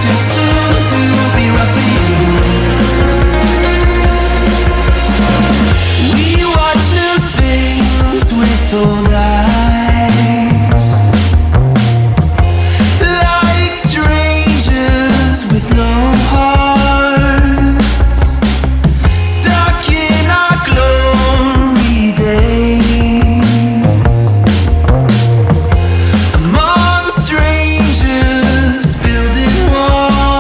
too soon to be roughly you. We watch new things with old eyes, like strangers with no hearts, stuck in our glory days, among strangers building walls.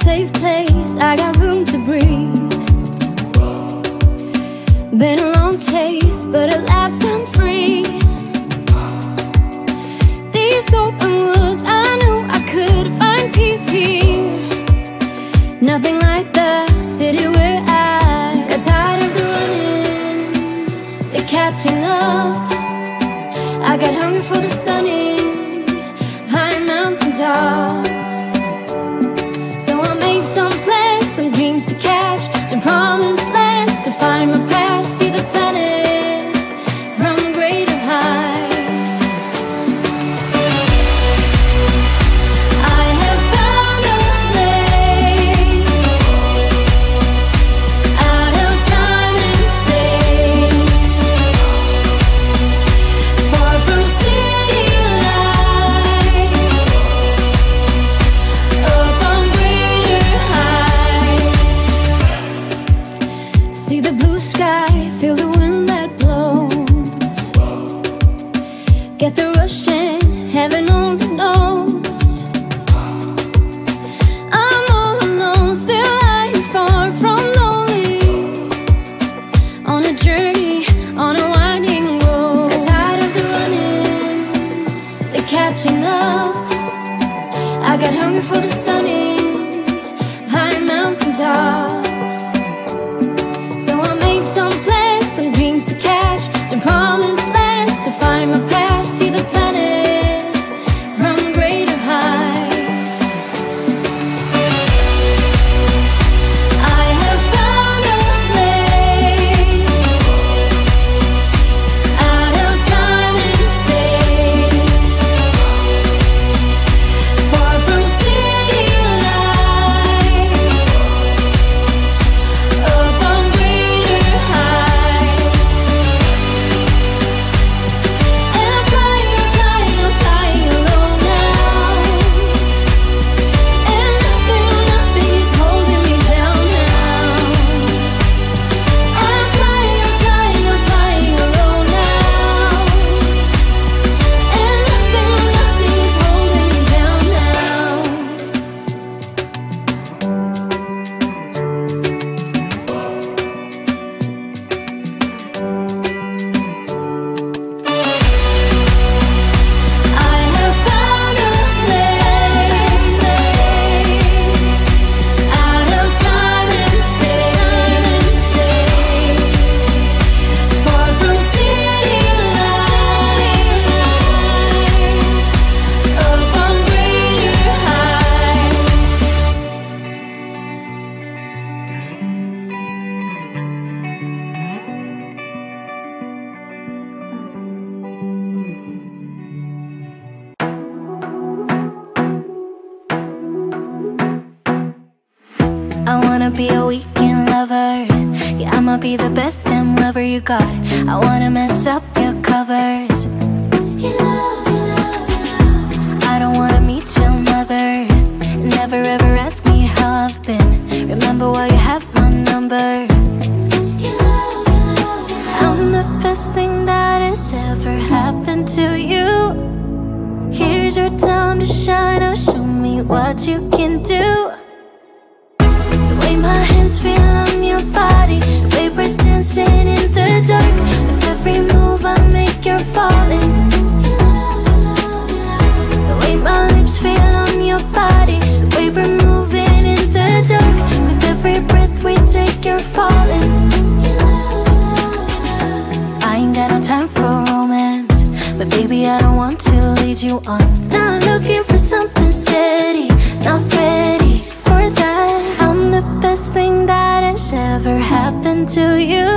safe place, I got room to breathe. Been a long chase, but at last I'm free. These open woods, I knew I could find peace here. Nothing like the city where I got tired of the running, the catching up. I got hungry for the stunning high mountain tops. So I made some plans, some dreams to catch, to promised lands, to find my path, see the planet from greater heights. I have found a place out of time and space, far from city lights, up on greater heights. See the blue sky, feel the wind that blows. Get the rush in, heaven only knows. I'm all alone, still lying far from lonely. On a journey, on a winding road. Got tired of the running, the catching up. I got hungry for the stunning high mountain tops. So I made some plans, some dreams to catch, to promised lands, to find my path, see the planet from greater heights. I have found a place out of time and space, far from city lights, up on greater heights. And I'm flying, I'm flying, I'm flying alone now. And nothing is holding me down now. I'm flying, I'm flying, I'm flying alone now. And nothing is holding me down now. I have found a place out of time and space, far from city lights, up on greater heights. I wanna be a weekend lover. Yeah, I'ma be the best damn lover you got. I wanna mess up your covers. I don't wanna meet your mother. Never ever ask me how I've been. Remember why you have my number. I'm the best thing that has ever happened to you. Here's your time to shine. Now show me what you can do. The way my hands feel on your body, the way we're dancing in the dark. With every move I make, you're falling. The way my lips feel on your body, the way we're moving in the dark. With every breath we take, you're falling. I ain't got no time for romance, but baby I don't want to lead you on. Not looking for something steady, not ready for that. I'm the best thing that has ever happened to you.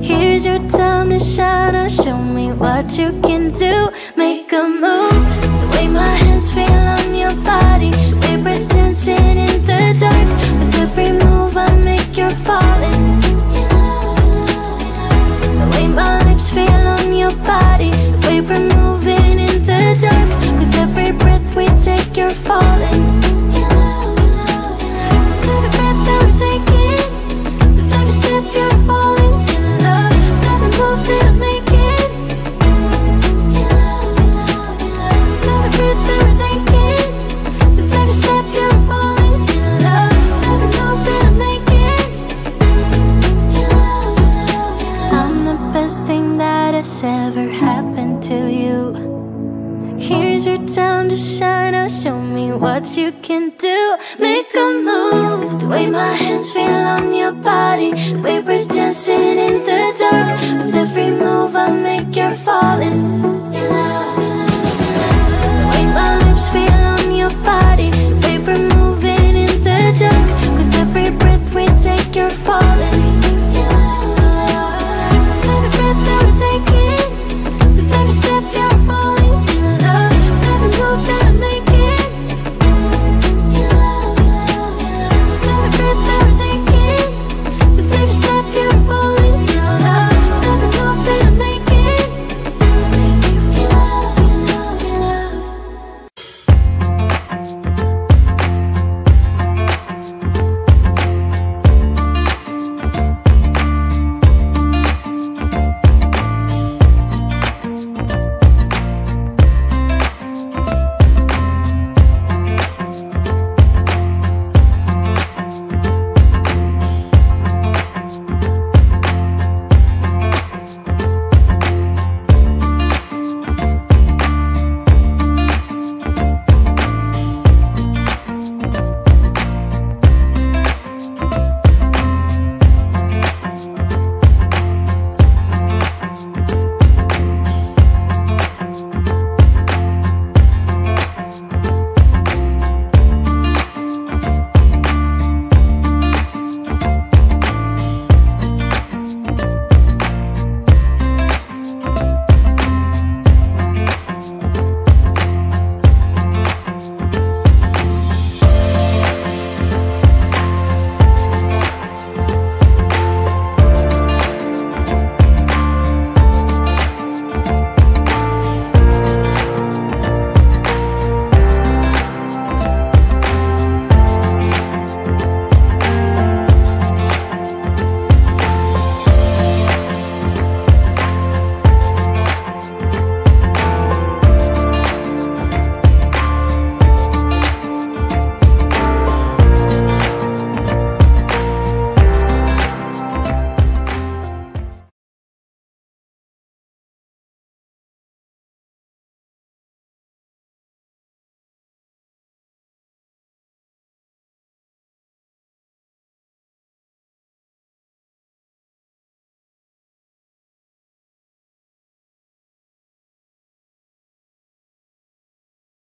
Here's your time to shine. Now show me what you can do. Make a move. The way my hands feel on your body, the way we're dancing in the dark. With every move I make, you're falling. The way my lips feel on your body, the way we're moving in the dark. With every breath we take, you're falling. Every breath that we're taking, with every step you're falling in love. With every move that I'm making, every breath that we're taking, with every step you're falling in this ever happened to you. Here's your time to shine, now show me what you can do. Make a move, the way my hands feel on your body, the way we're dancing in the dark.